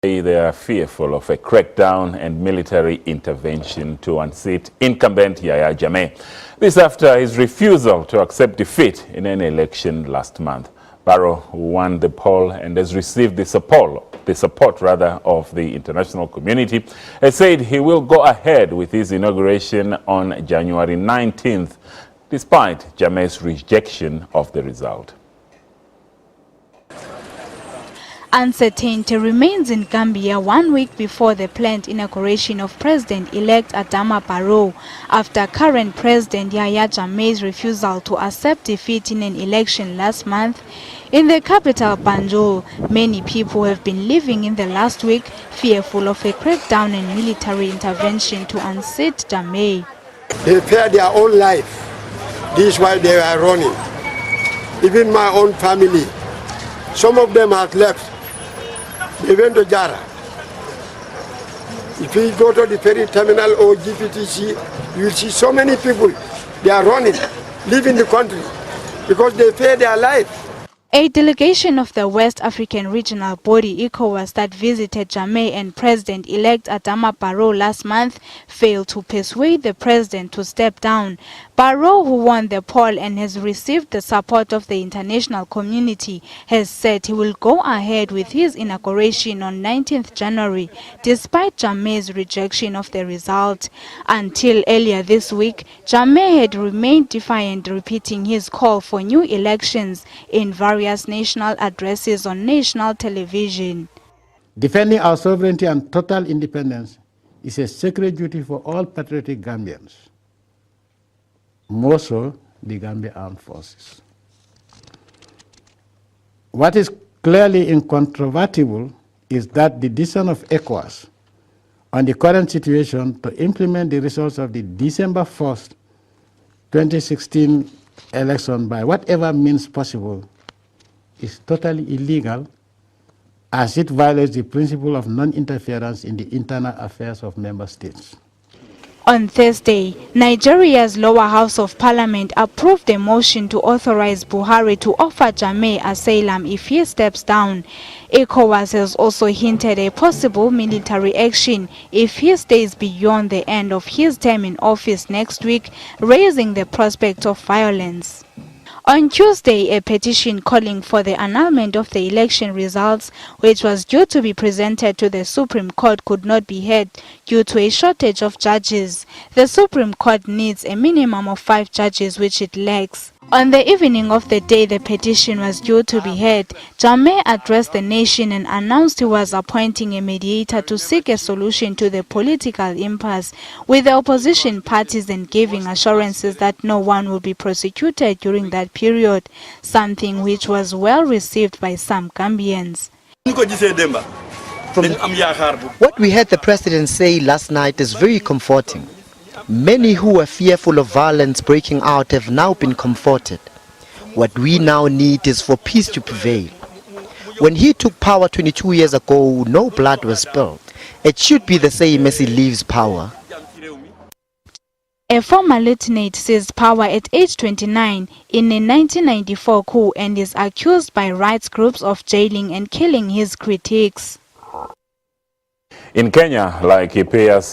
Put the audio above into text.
They are fearful of a crackdown and military intervention to unseat incumbent Yahya Jammeh. This after his refusal to accept defeat in an election last month. Barrow won the poll and has received the support of the international community, has said he will go ahead with his inauguration on January 19th, despite Jammeh's rejection of the result. Uncertainty remains in Gambia 1 week before the planned inauguration of President-elect Adama Barrow, after current President Yahya Jammeh's refusal to accept defeat in an election last month. In the capital, Banjul, many people have been living in the last week fearful of a crackdown and military intervention to unseat Jammeh. They fear their own life. This is why they are running. Even my own family, some of them have left. They went to Jara. If you go to the ferry terminal or GPTC, you will see so many people. They are running, leaving the country because they fear their life. A delegation of the West African regional body ECOWAS that visited Jammeh and President-elect Adama Barrow last month failed to persuade the president to step down. Barrow, who won the poll and has received the support of the international community, has said he will go ahead with his inauguration on 19th January, despite Jammeh's rejection of the result. Until earlier this week, Jammeh had remained defiant, repeating his call for new elections in various national addresses on national television. Defending our sovereignty and total independence is a sacred duty for all patriotic Gambians, more so the Gambia Armed Forces. What is clearly incontrovertible is that the decision of ECOWAS on the current situation to implement the results of the December 1st, 2016 election by whatever means possible is totally illegal, as it violates the principle of non-interference in the internal affairs of member states. On Thursday, Nigeria's lower house of parliament approved a motion to authorize Buhari to offer Jammeh asylum if he steps down. ECOWAS has also hinted a possible military action if he stays beyond the end of his term in office next week, raising the prospect of violence. On Tuesday, a petition calling for the annulment of the election results, which was due to be presented to the Supreme Court, could not be heard due to a shortage of judges. The Supreme Court needs a minimum of 5 judges, which it lacks. On the evening of the day the petition was due to be heard, Jammeh addressed the nation and announced he was appointing a mediator to seek a solution to the political impasse with the opposition parties and giving assurances that no one will be prosecuted during that period, something which was well received by some Gambians. What we heard the president say last night is very comforting. Many who were fearful of violence breaking out have now been comforted. What we now need is for peace to prevail. When he took power 22 years ago, no blood was spilled. It should be the same as he leaves power. A former lieutenant seized power at age 29 in a 1994 coup and is accused by rights groups of jailing and killing his critics. In Kenya, like it appears